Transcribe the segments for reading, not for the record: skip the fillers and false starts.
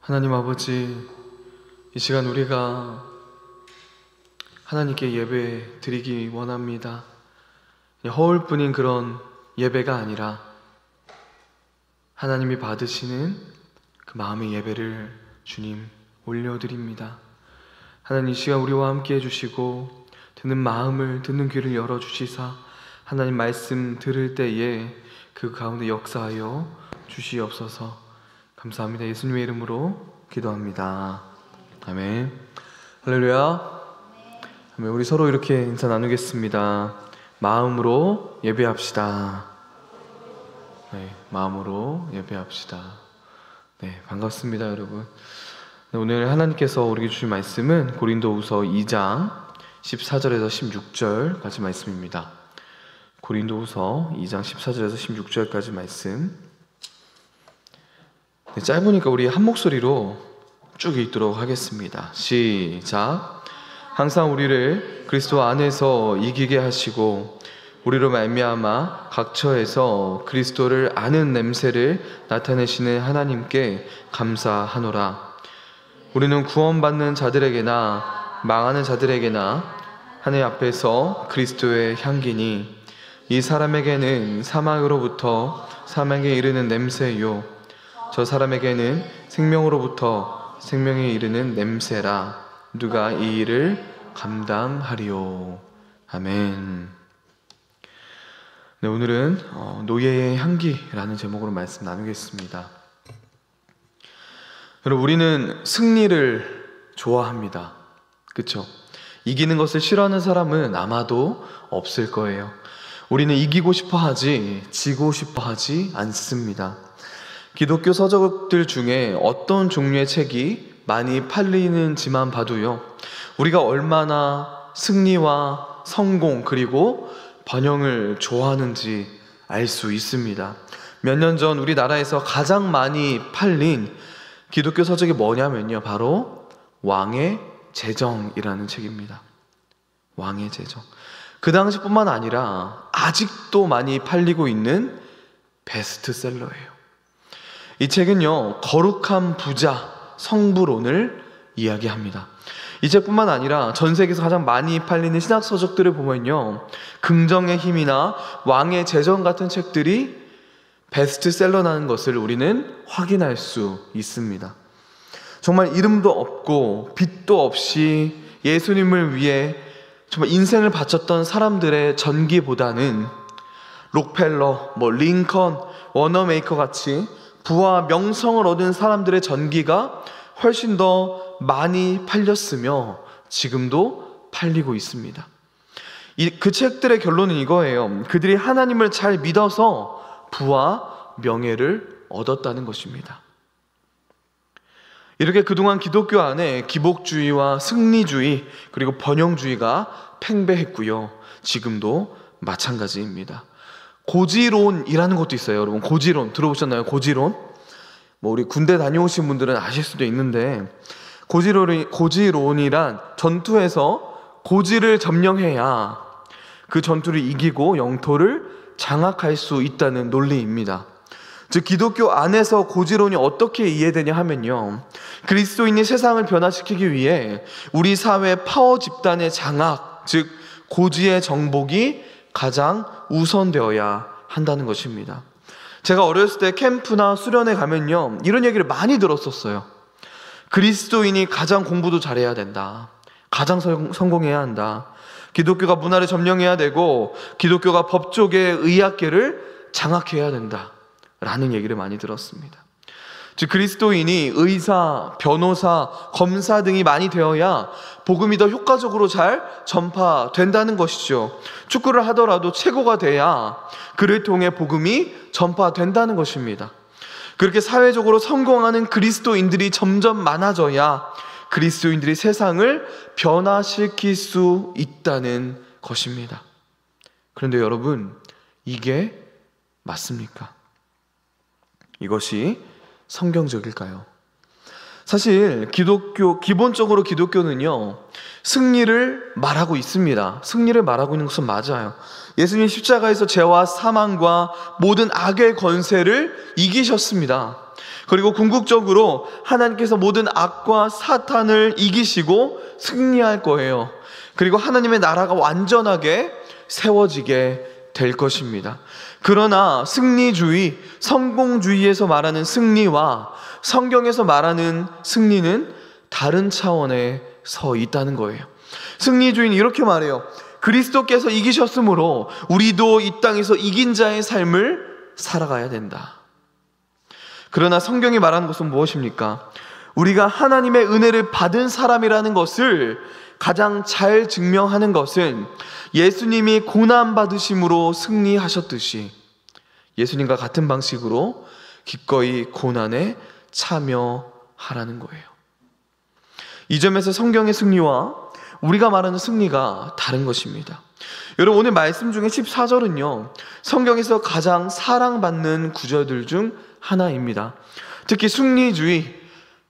하나님 아버지, 이 시간 우리가 하나님께 예배 드리기 원합니다. 허울뿐인 그런 예배가 아니라 하나님이 받으시는 그 마음의 예배를 주님 올려드립니다. 하나님, 이 시간 우리와 함께 해주시고 듣는 마음을, 듣는 귀를 열어주시사 하나님 말씀 들을 때에 그 가운데 역사하여 주시옵소서. 감사합니다. 예수님의 이름으로 기도합니다. 아멘. 할렐루야. 아멘. 우리 서로 이렇게 인사 나누겠습니다. 마음으로 예배합시다. 네, 마음으로 예배합시다. 네, 반갑습니다, 여러분. 네, 오늘 하나님께서 우리에게 주신 말씀은 고린도후서 2장 14절에서 16절까지 말씀입니다. 고린도후서 2장 14절에서 16절까지 말씀. 네, 짧으니까 우리 한 목소리로 쭉 읽도록 하겠습니다. 시작. 항상 우리를 그리스도 안에서 이기게 하시고 우리로 말미암아 각 처에서 그리스도를 아는 냄새를 나타내시는 하나님께 감사하노라. 우리는 구원받는 자들에게나 망하는 자들에게나 하늘 앞에서 그리스도의 향기니 이 사람에게는 사망으로부터 사망에 이르는 냄새요, 저 사람에게는 생명으로부터 생명에 이르는 냄새라. 누가 이 일을 감당하리요. 아멘. 네, 오늘은 노예의 향기라는 제목으로 말씀 나누겠습니다. 여러분, 우리는 승리를 좋아합니다. 그렇죠? 이기는 것을 싫어하는 사람은 아마도 없을 거예요. 우리는 이기고 싶어 하지 지고 싶어 하지 않습니다. 기독교 서적들 중에 어떤 종류의 책이 많이 팔리는지만 봐도요, 우리가 얼마나 승리와 성공 그리고 번영을 좋아하는지 알 수 있습니다. 몇 년 전 우리나라에서 가장 많이 팔린 기독교 서적이 뭐냐면요, 바로 왕의 제정이라는 책입니다. 왕의 제정. 그 당시뿐만 아니라 아직도 많이 팔리고 있는 베스트셀러예요. 이 책은요, 거룩한 부자 성부론을 이야기합니다. 이 책뿐만 아니라 전 세계에서 가장 많이 팔리는 신학 서적들을 보면요, 긍정의 힘이나 왕의 제정 같은 책들이 베스트셀러라는 것을 우리는 확인할 수 있습니다. 정말 이름도 없고 빛도 없이 예수님을 위해 정말 인생을 바쳤던 사람들의 전기보다는 록펠러, 링컨, 워너메이커 같이 부와 명성을 얻은 사람들의 전기가 훨씬 더 많이 팔렸으며 지금도 팔리고 있습니다. 그 책들의 결론은 이거예요. 그들이 하나님을 잘 믿어서 부와 명예를 얻었다는 것입니다. 이렇게 그동안 기독교 안에 기복주의와 승리주의 그리고 번영주의가 팽배했고요, 지금도 마찬가지입니다. 고지론이라는 것도 있어요. 여러분, 고지론 들어보셨나요? 고지론? 우리 군대 다녀오신 분들은 아실 수도 있는데, 고지론이란 전투에서 고지를 점령해야 그 전투를 이기고 영토를 장악할 수 있다는 논리입니다. 즉, 기독교 안에서 고지론이 어떻게 이해되냐 하면요, 그리스도인이 세상을 변화시키기 위해 우리 사회 파워 집단의 장악, 즉 고지의 정복이 가장 우선되어야 한다는 것입니다. 제가 어렸을 때 캠프나 수련회 가면요, 이런 얘기를 많이 들었었어요. 그리스도인이 가장 공부도 잘해야 된다. 가장 성공해야 한다. 기독교가 문화를 점령해야 되고 기독교가 법조계, 의학계를 장악해야 된다 라는 얘기를 많이 들었습니다. 즉, 그리스도인이 의사, 변호사, 검사 등이 많이 되어야 복음이 더 효과적으로 잘 전파된다는 것이죠. 축구를 하더라도 최고가 돼야 그를 통해 복음이 전파된다는 것입니다. 그렇게 사회적으로 성공하는 그리스도인들이 점점 많아져야 그리스도인들이 세상을 변화시킬 수 있다는 것입니다. 그런데 여러분, 이게 맞습니까? 이것이 성경적일까요? 사실 기본적으로 기독교는요, 승리를 말하고 있습니다. 승리를 말하고 있는 것은 맞아요. 예수님 십자가에서 죄와 사망과 모든 악의 권세를 이기셨습니다. 그리고 궁극적으로 하나님께서 모든 악과 사탄을 이기시고 승리할 거예요. 그리고 하나님의 나라가 완전하게 세워지게 될 것입니다. 그러나 승리주의, 성공주의에서 말하는 승리와 성경에서 말하는 승리는 다른 차원에 서 있다는 거예요. 승리주의는 이렇게 말해요. 그리스도께서 이기셨으므로 우리도 이 땅에서 이긴 자의 삶을 살아가야 된다. 그러나 성경이 말하는 것은 무엇입니까? 우리가 하나님의 은혜를 받은 사람이라는 것을 가장 잘 증명하는 것은 예수님이 고난받으심으로 승리하셨듯이 예수님과 같은 방식으로 기꺼이 고난에 참여하라는 거예요. 이 점에서 성경의 승리와 우리가 말하는 승리가 다른 것입니다. 여러분, 오늘 말씀 중에 14절은요 성경에서 가장 사랑받는 구절들 중 하나입니다. 특히 승리주의,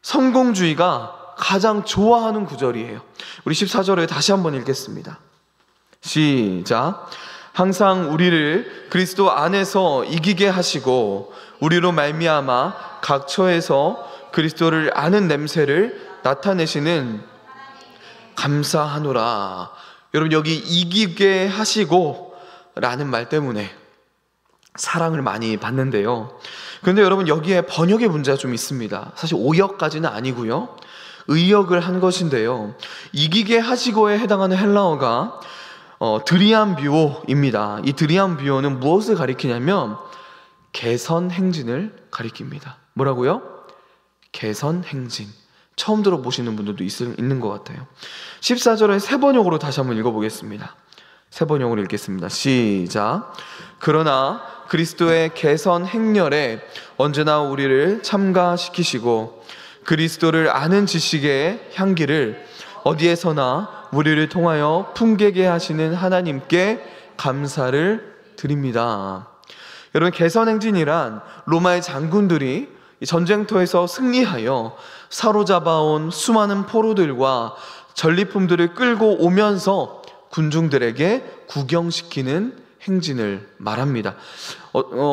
성공주의가 가장 좋아하는 구절이에요. 우리 14절을 다시 한번 읽겠습니다. 시작. 항상 우리를 그리스도 안에서 이기게 하시고 우리로 말미암아 각 처에서 그리스도를 아는 냄새를 나타내시는 감사하노라. 여러분, 여기 이기게 하시고 라는 말 때문에 사랑을 많이 받는데요. 그런데 여러분, 여기에 번역의 문제가 좀 있습니다. 사실 오역까지는 아니고요, 의역을 한 것인데요, 이기게 하시고에 해당하는 헬라어가 드리암비오입니다. 이 드리암비오는 무엇을 가리키냐면 개선행진을 가리킵니다. 뭐라고요? 개선행진. 처음 들어보시는 분들도 있는 것 같아요. 14절은 세번역으로 다시 한번 읽어보겠습니다. 세번역으로 읽겠습니다. 시작. 그러나 그리스도의 개선 행렬에 언제나 우리를 참가시키시고 그리스도를 아는 지식의 향기를 어디에서나 우리를 통하여 풍기게 하시는 하나님께 감사를 드립니다. 여러분, 개선 행진이란 로마의 장군들이 전쟁터에서 승리하여 사로잡아온 수많은 포로들과 전리품들을 끌고 오면서 군중들에게 구경시키는 행진을 말합니다.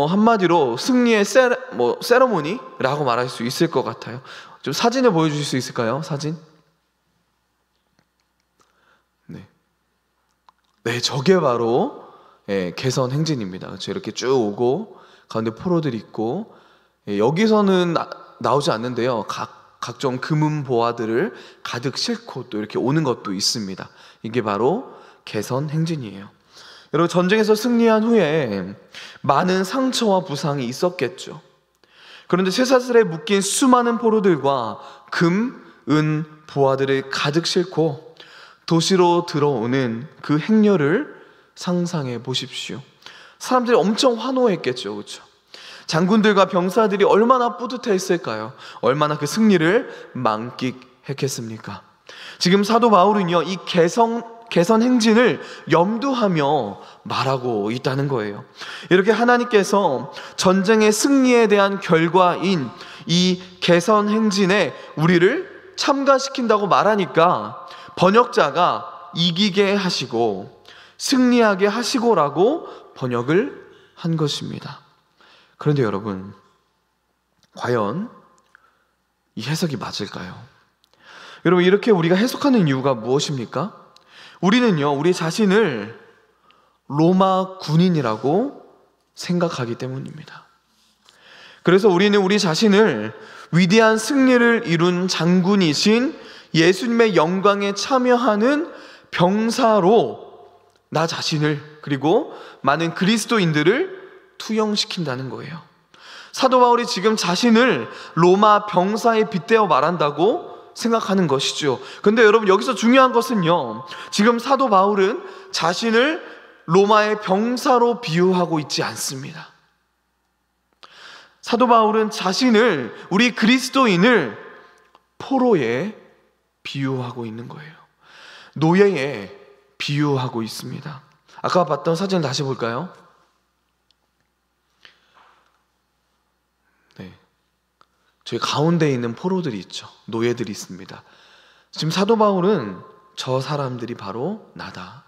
한마디로 승리의 세러모니라고 말할 수 있을 것 같아요. 좀 사진을 보여주실 수 있을까요? 사진? 네, 저게 바로 개선 행진입니다. 그렇죠? 이렇게 쭉 오고 가운데 포로들이 있고, 여기서는 나오지 않는데요, 각종 금은 보화들을 가득 싣고 또 이렇게 오는 것도 있습니다. 이게 바로 개선 행진이에요. 여러분, 전쟁에서 승리한 후에 많은 상처와 부상이 있었겠죠. 그런데 쇠사슬에 묶인 수많은 포로들과 금, 은, 보화들을 가득 싣고 도시로 들어오는 그 행렬을 상상해 보십시오. 사람들이 엄청 환호했겠죠, 그렇죠? 장군들과 병사들이 얼마나 뿌듯했을까요? 얼마나 그 승리를 만끽했겠습니까? 지금 사도 바울은요, 이 개선 행진을 염두하며 말하고 있다는 거예요. 이렇게 하나님께서 전쟁의 승리에 대한 결과인 이 개선 행진에 우리를 참가시킨다고 말하니까 번역자가 이기게 하시고 승리하게 하시고라고 번역을 한 것입니다. 그런데 여러분, 과연 이 해석이 맞을까요? 여러분, 이렇게 우리가 해석하는 이유가 무엇입니까? 우리는요, 우리 자신을 로마 군인이라고 생각하기 때문입니다. 그래서 우리는 우리 자신을 위대한 승리를 이룬 장군이신 예수님의 영광에 참여하는 병사로 나 자신을, 그리고 많은 그리스도인들을 투영시킨다는 거예요. 사도 바울이 지금 자신을 로마 병사에 빗대어 말한다고 생각하는 것이죠. 근데 여러분, 여기서 중요한 것은요, 지금 사도 바울은 자신을 로마의 병사로 비유하고 있지 않습니다. 사도 바울은 자신을, 우리 그리스도인을 포로에 비유하고 있는 거예요. 노예에 비유하고 있습니다. 아까 봤던 사진을 다시 볼까요? 저희 가운데 있는 포로들이 있죠. 노예들이 있습니다. 지금 사도 바울은 저 사람들이 바로 나다,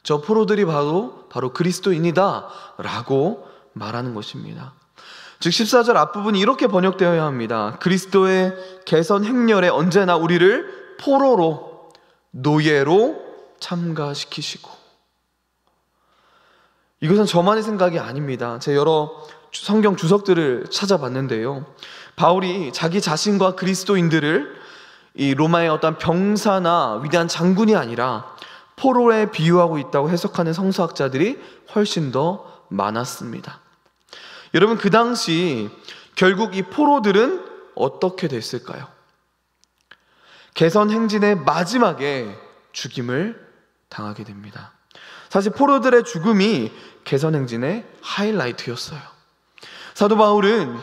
저 포로들이 바로 그리스도인이다 라고 말하는 것입니다. 즉 14절 앞부분이 이렇게 번역되어야 합니다. 그리스도의 개선 행렬에 언제나 우리를 포로로, 노예로 참가시키시고. 이것은 저만의 생각이 아닙니다. 제 여러 성경 주석들을 찾아봤는데요, 바울이 자기 자신과 그리스도인들을 이 로마의 어떤 병사나 위대한 장군이 아니라 포로에 비유하고 있다고 해석하는 성서학자들이 훨씬 더 많았습니다. 여러분, 그 당시 결국 이 포로들은 어떻게 됐을까요? 개선 행진의 마지막에 죽임을 당하게 됩니다. 사실 포로들의 죽음이 개선 행진의 하이라이트였어요. 사도 바울은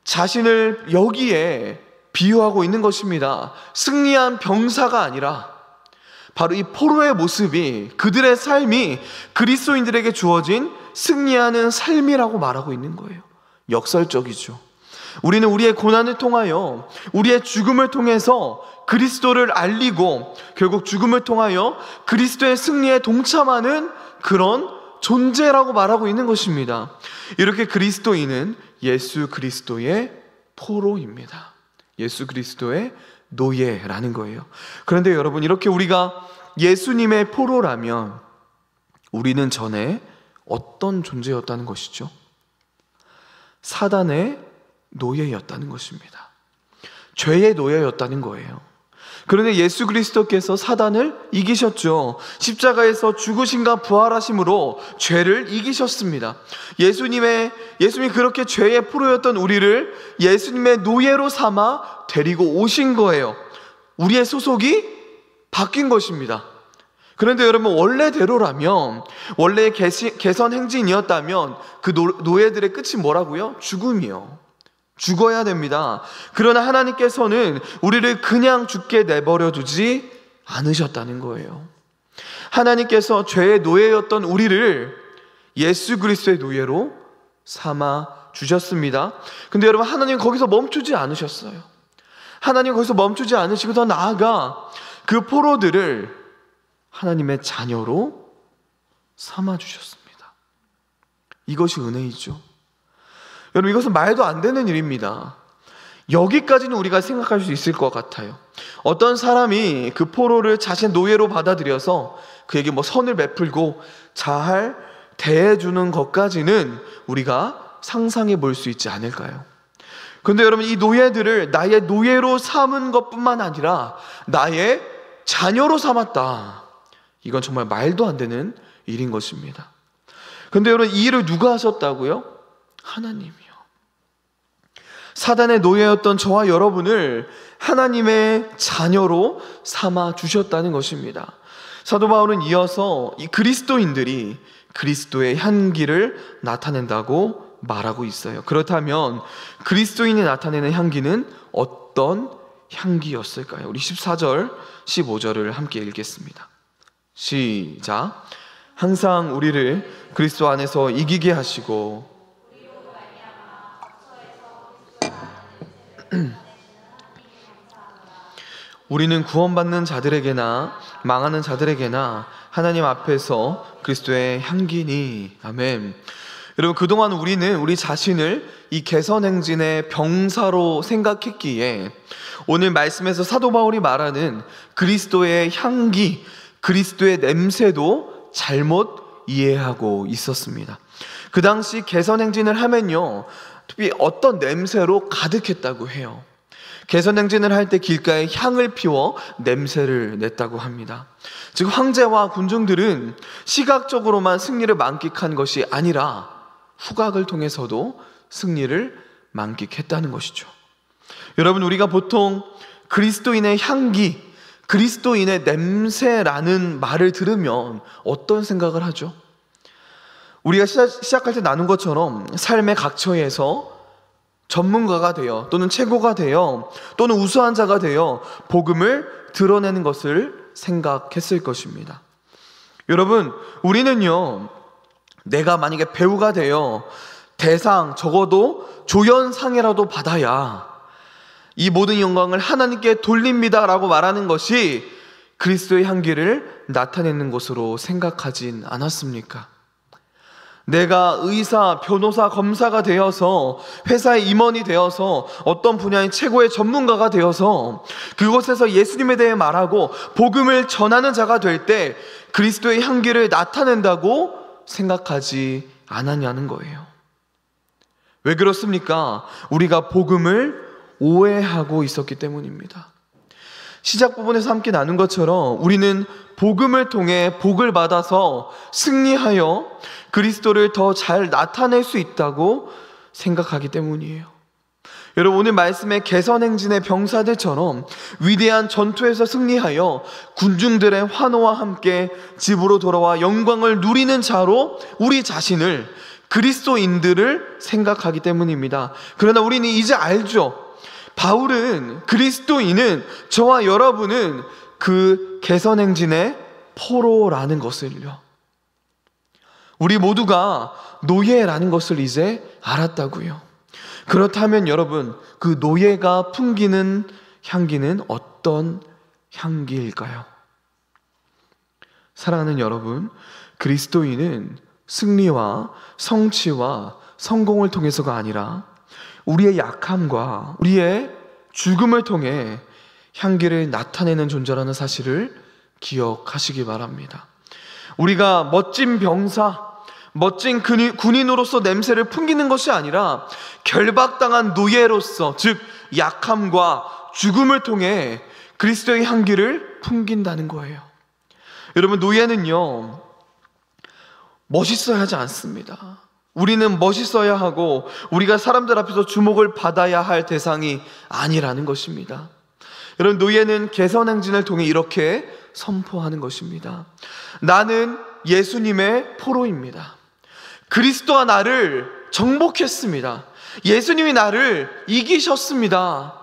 자신을 여기에 비유하고 있는 것입니다. 승리한 병사가 아니라 바로 이 포로의 모습이, 그들의 삶이 그리스도인들에게 주어진 승리하는 삶이라고 말하고 있는 거예요. 역설적이죠. 우리는 우리의 고난을 통하여, 우리의 죽음을 통해서 그리스도를 알리고 결국 죽음을 통하여 그리스도의 승리에 동참하는 그런 존재라고 말하고 있는 것입니다. 이렇게 그리스도인은 예수 그리스도의 포로입니다. 예수 그리스도의 노예라는 거예요. 그런데 여러분, 이렇게 우리가 예수님의 포로라면 우리는 전에 어떤 존재였다는 것이죠? 사단의 노예였다는 것입니다. 죄의 노예였다는 거예요. 그런데 예수 그리스도께서 사단을 이기셨죠. 십자가에서 죽으심과 부활하심으로 죄를 이기셨습니다. 예수님이 그렇게 죄의 포로였던 우리를 예수님의 노예로 삼아 데리고 오신 거예요. 우리의 소속이 바뀐 것입니다. 그런데 여러분, 원래대로라면, 원래의 개선 행진이었다면 그 노예들의 끝이 뭐라고요? 죽음이요. 죽어야 됩니다. 그러나 하나님께서는 우리를 그냥 죽게 내버려 두지 않으셨다는 거예요. 하나님께서 죄의 노예였던 우리를 예수 그리스도의 노예로 삼아 주셨습니다. 근데 여러분, 하나님 거기서 멈추지 않으셨어요. 하나님 거기서 멈추지 않으시고 더 나아가 그 포로들을 하나님의 자녀로 삼아 주셨습니다. 이것이 은혜이죠. 여러분, 이것은 말도 안 되는 일입니다. 여기까지는 우리가 생각할 수 있을 것 같아요. 어떤 사람이 그 포로를 자신의 노예로 받아들여서 그에게 선을 베풀고 잘 대해주는 것까지는 우리가 상상해 볼 수 있지 않을까요? 그런데 여러분, 이 노예들을 나의 노예로 삼은 것뿐만 아니라 나의 자녀로 삼았다. 이건 정말 말도 안 되는 일인 것입니다. 그런데 여러분, 이 일을 누가 하셨다고요? 하나님이요. 사단의 노예였던 저와 여러분을 하나님의 자녀로 삼아 주셨다는 것입니다. 사도 바울은 이어서 이 그리스도인들이 그리스도의 향기를 나타낸다고 말하고 있어요. 그렇다면 그리스도인이 나타내는 향기는 어떤 향기였을까요? 우리 14절, 15절을 함께 읽겠습니다. 시작. 항상 우리를 그리스도 안에서 이기게 하시고 우리는 구원받는 자들에게나 망하는 자들에게나 하나님 앞에서 그리스도의 향기니. 아멘. 여러분, 그동안 우리는 우리 자신을 이 개선행진의 병사로 생각했기에 오늘 말씀에서 사도 바울이 말하는 그리스도의 향기, 그리스도의 냄새도 잘못 이해하고 있었습니다. 그 당시 개선행진을 하면요, 특히 어떤 냄새로 가득했다고 해요. 개선행진을 할 때 길가에 향을 피워 냄새를 냈다고 합니다. 즉, 황제와 군중들은 시각적으로만 승리를 만끽한 것이 아니라 후각을 통해서도 승리를 만끽했다는 것이죠. 여러분, 우리가 보통 그리스도인의 향기, 그리스도인의 냄새라는 말을 들으면 어떤 생각을 하죠? 우리가 시작할 때 나눈 것처럼 삶의 각처에서 전문가가 되어 또는 최고가 되어 또는 우수한 자가 되어 복음을 드러내는 것을 생각했을 것입니다. 여러분, 우리는요, 내가 만약에 배우가 되어 대상, 적어도 조연상이라도 받아야 이 모든 영광을 하나님께 돌립니다 라고 말하는 것이 그리스도의 향기를 나타내는 것으로 생각하진 않았습니까? 내가 의사, 변호사, 검사가 되어서 회사의 임원이 되어서 어떤 분야의 최고의 전문가가 되어서 그곳에서 예수님에 대해 말하고 복음을 전하는 자가 될 때 그리스도의 향기를 나타낸다고 생각하지 않았냐는 거예요. 왜 그렇습니까? 우리가 복음을 오해하고 있었기 때문입니다. 시작 부분에서 함께 나눈 것처럼 우리는 복음을 통해 복을 받아서 승리하여 그리스도를 더 잘 나타낼 수 있다고 생각하기 때문이에요. 여러분, 오늘 말씀의 개선행진의 병사들처럼 위대한 전투에서 승리하여 군중들의 환호와 함께 집으로 돌아와 영광을 누리는 자로 우리 자신을, 그리스도인들을 생각하기 때문입니다. 그러나 우리는 이제 알죠. 바울은, 그리스도인은, 저와 여러분은 그 개선행진의 포로라는 것을요, 우리 모두가 노예라는 것을 이제 알았다고요. 그렇다면 여러분, 그 노예가 풍기는 향기는 어떤 향기일까요? 사랑하는 여러분, 그리스도인은 승리와 성취와 성공을 통해서가 아니라 우리의 약함과 우리의 죽음을 통해 향기를 나타내는 존재라는 사실을 기억하시기 바랍니다. 우리가 멋진 병사, 멋진 군인으로서 냄새를 풍기는 것이 아니라 결박당한 노예로서, 즉 약함과 죽음을 통해 그리스도의 향기를 풍긴다는 거예요. 여러분, 노예는요, 멋있어야 하지 않습니다. 우리는 멋있어야 하고 우리가 사람들 앞에서 주목을 받아야 할 대상이 아니라는 것입니다. 여러분, 노예는 개선행진을 통해 이렇게 선포하는 것입니다. 나는 예수님의 포로입니다. 그리스도와 나를 정복했습니다. 예수님이 나를 이기셨습니다.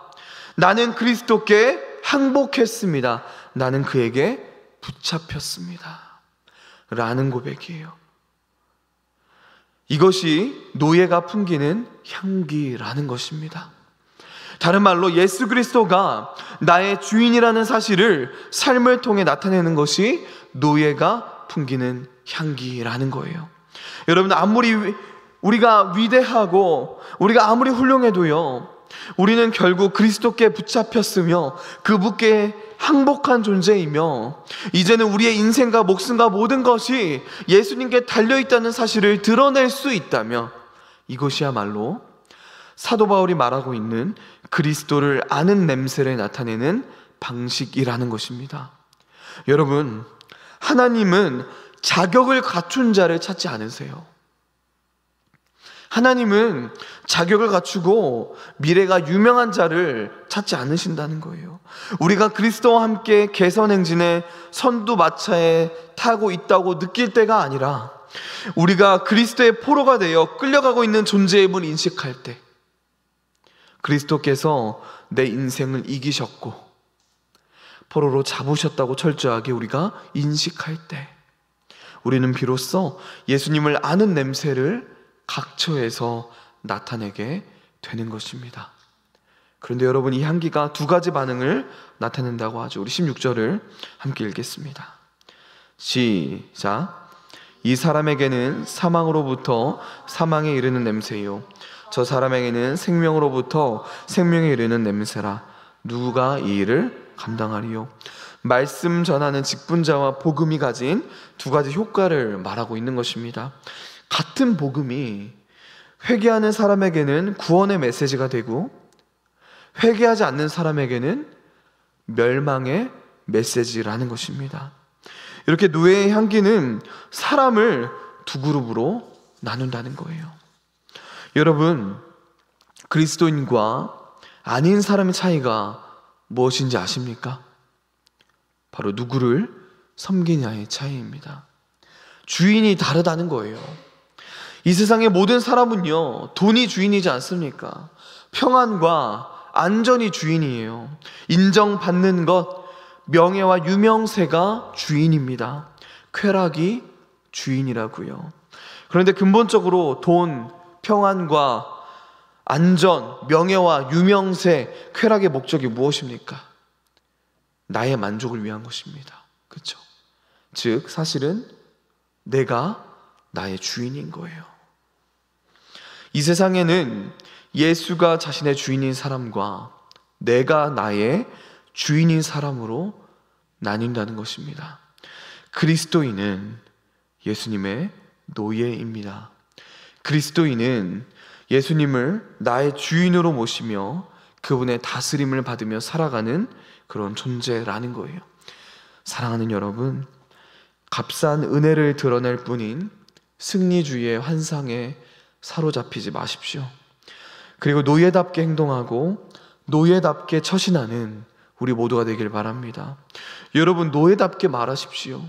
나는 그리스도께 항복했습니다. 나는 그에게 붙잡혔습니다. 라는 고백이에요. 이것이 노예가 풍기는 향기라는 것입니다. 다른 말로 예수 그리스도가 나의 주인이라는 사실을 삶을 통해 나타내는 것이 노예가 풍기는 향기라는 거예요. 여러분, 아무리 우리가 위대하고 우리가 아무리 훌륭해도요, 우리는 결국 그리스도께 붙잡혔으며 그분께 항복한 존재이며 이제는 우리의 인생과 목숨과 모든 것이 예수님께 달려있다는 사실을 드러낼 수 있다면 이것이야말로 사도 바울이 말하고 있는 그리스도를 아는 냄새를 나타내는 방식이라는 것입니다. 여러분, 하나님은 자격을 갖춘 자를 찾지 않으세요. 하나님은 자격을 갖추고 미래가 유명한 자를 찾지 않으신다는 거예요. 우리가 그리스도와 함께 개선행진의 선두마차에 타고 있다고 느낄 때가 아니라 우리가 그리스도의 포로가 되어 끌려가고 있는 존재임을 인식할 때, 그리스도께서 내 인생을 이기셨고 포로로 잡으셨다고 철저하게 우리가 인식할 때 우리는 비로소 예수님을 아는 냄새를 각처에서 나타내게 되는 것입니다. 그런데 여러분, 이 향기가 두 가지 반응을 나타낸다고 하죠. 우리 16절을 함께 읽겠습니다. 시작. 이 사람에게는 사망으로부터 사망에 이르는 냄새요, 저 사람에게는 생명으로부터 생명에 이르는 냄새라. 누가 이 일을 감당하리요? 말씀 전하는 직분자와 복음이 가진 두 가지 효과를 말하고 있는 것입니다. 같은 복음이 회개하는 사람에게는 구원의 메시지가 되고 회개하지 않는 사람에게는 멸망의 메시지라는 것입니다. 이렇게 노예의 향기는 사람을 두 그룹으로 나눈다는 거예요. 여러분, 그리스도인과 아닌 사람의 차이가 무엇인지 아십니까? 바로 누구를 섬기냐의 차이입니다. 주인이 다르다는 거예요. 이 세상의 모든 사람은요, 돈이 주인이지 않습니까? 평안과 안전이 주인이에요. 인정받는 것, 명예와 유명세가 주인입니다. 쾌락이 주인이라고요. 그런데 근본적으로 돈, 평안과 안전, 명예와 유명세, 쾌락의 목적이 무엇입니까? 나의 만족을 위한 것입니다. 그렇죠? 즉 사실은 내가 나의 주인인 거예요. 이 세상에는 예수가 자신의 주인인 사람과 내가 나의 주인인 사람으로 나뉜다는 것입니다. 그리스도인은 예수님의 노예입니다. 그리스도인은 예수님을 나의 주인으로 모시며 그분의 다스림을 받으며 살아가는 그런 존재라는 거예요. 사랑하는 여러분, 값싼 은혜를 드러낼 뿐인 승리주의의 환상에 사로잡히지 마십시오. 그리고 노예답게 행동하고 노예답게 처신하는 우리 모두가 되길 바랍니다. 여러분, 노예답게 말하십시오.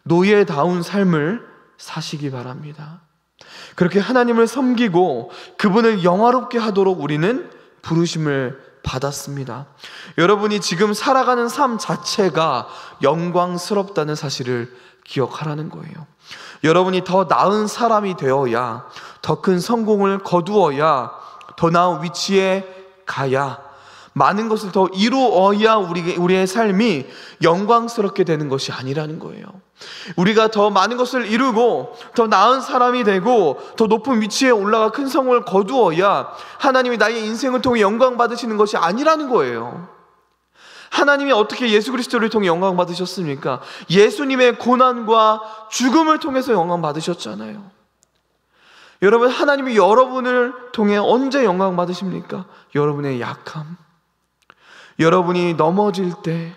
노예다운 삶을 사시기 바랍니다. 그렇게 하나님을 섬기고 그분을 영화롭게 하도록 우리는 부르심을 받았습니다. 여러분이 지금 살아가는 삶 자체가 영광스럽다는 사실을 기억하라는 거예요. 여러분이 더 나은 사람이 되어야, 더 큰 성공을 거두어야, 더 나은 위치에 가야, 많은 것을 더 이루어야 우리의 삶이 영광스럽게 되는 것이 아니라는 거예요. 우리가 더 많은 것을 이루고 더 나은 사람이 되고 더 높은 위치에 올라가 큰 성공을 거두어야 하나님이 나의 인생을 통해 영광 받으시는 것이 아니라는 거예요. 하나님이 어떻게 예수 그리스도를 통해 영광 받으셨습니까? 예수님의 고난과 죽음을 통해서 영광 받으셨잖아요. 여러분, 하나님이 여러분을 통해 언제 영광 받으십니까? 여러분의 약함, 여러분이 넘어질 때,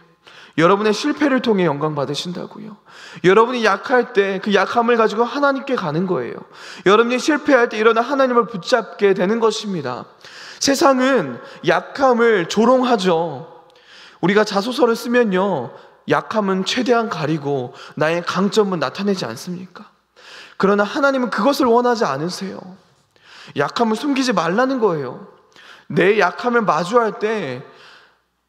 여러분의 실패를 통해 영광 받으신다고요. 여러분이 약할 때 그 약함을 가지고 하나님께 가는 거예요. 여러분이 실패할 때 일어나 하나님을 붙잡게 되는 것입니다. 세상은 약함을 조롱하죠. 우리가 자소서를 쓰면요, 약함은 최대한 가리고 나의 강점은 나타내지 않습니까? 그러나 하나님은 그것을 원하지 않으세요. 약함을 숨기지 말라는 거예요. 내 약함을 마주할 때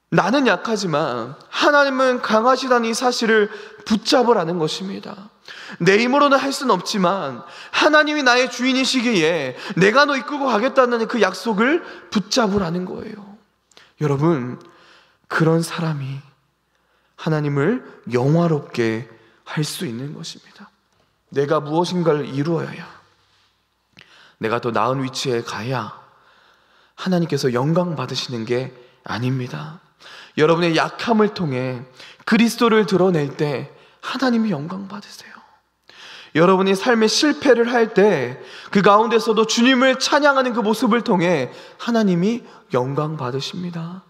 나는 약하지만 하나님은 강하시다는 이 사실을 붙잡으라는 것입니다. 내 힘으로는 할 수는 없지만 하나님이 나의 주인이시기에 내가 너 이끌고 가겠다는 그 약속을 붙잡으라는 거예요. 여러분, 그런 사람이 하나님을 영화롭게 할 수 있는 것입니다. 내가 무엇인가를 이루어야, 내가 더 나은 위치에 가야 하나님께서 영광 받으시는 게 아닙니다. 여러분의 약함을 통해 그리스도를 드러낼 때 하나님이 영광 받으세요. 여러분이 삶의 실패를 할 때 그 가운데서도 주님을 찬양하는 그 모습을 통해 하나님이 영광 받으십니다.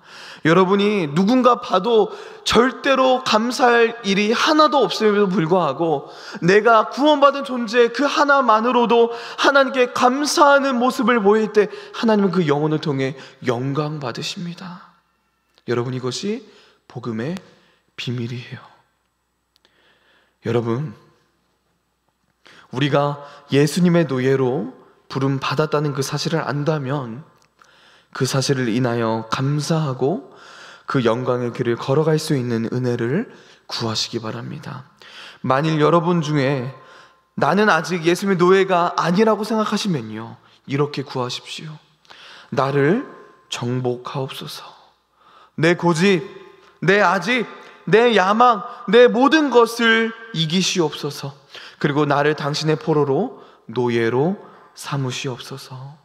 여러분이 누군가 봐도 절대로 감사할 일이 하나도 없음에도 불구하고 내가 구원받은 존재 그 하나만으로도 하나님께 감사하는 모습을 보일 때 하나님은 그 영혼을 통해 영광 받으십니다. 여러분, 이것이 복음의 비밀이에요. 여러분, 우리가 예수님의 노예로 부름 받았다는 그 사실을 안다면 그 사실을 인하여 감사하고 그 영광의 길을 걸어갈 수 있는 은혜를 구하시기 바랍니다. 만일 여러분 중에 나는 아직 예수님의 노예가 아니라고 생각하시면요, 이렇게 구하십시오. 나를 정복하옵소서. 내 고집, 내 아집, 내 야망, 내 모든 것을 이기시옵소서. 그리고 나를 당신의 포로로, 노예로 삼으시옵소서.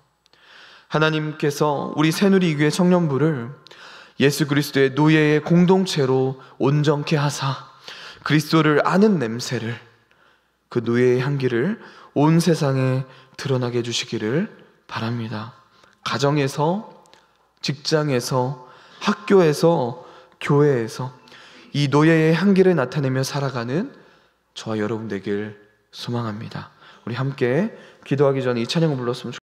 하나님께서 우리 새누리교회 청년부를 예수 그리스도의 노예의 공동체로 온전케 하사 그리스도를 아는 냄새를, 그 노예의 향기를 온 세상에 드러나게 해주시기를 바랍니다. 가정에서, 직장에서, 학교에서, 교회에서 이 노예의 향기를 나타내며 살아가는 저와 여러분 되길 소망합니다. 우리 함께 기도하기 전에 이 찬양을 불렀으면 좋겠습니다.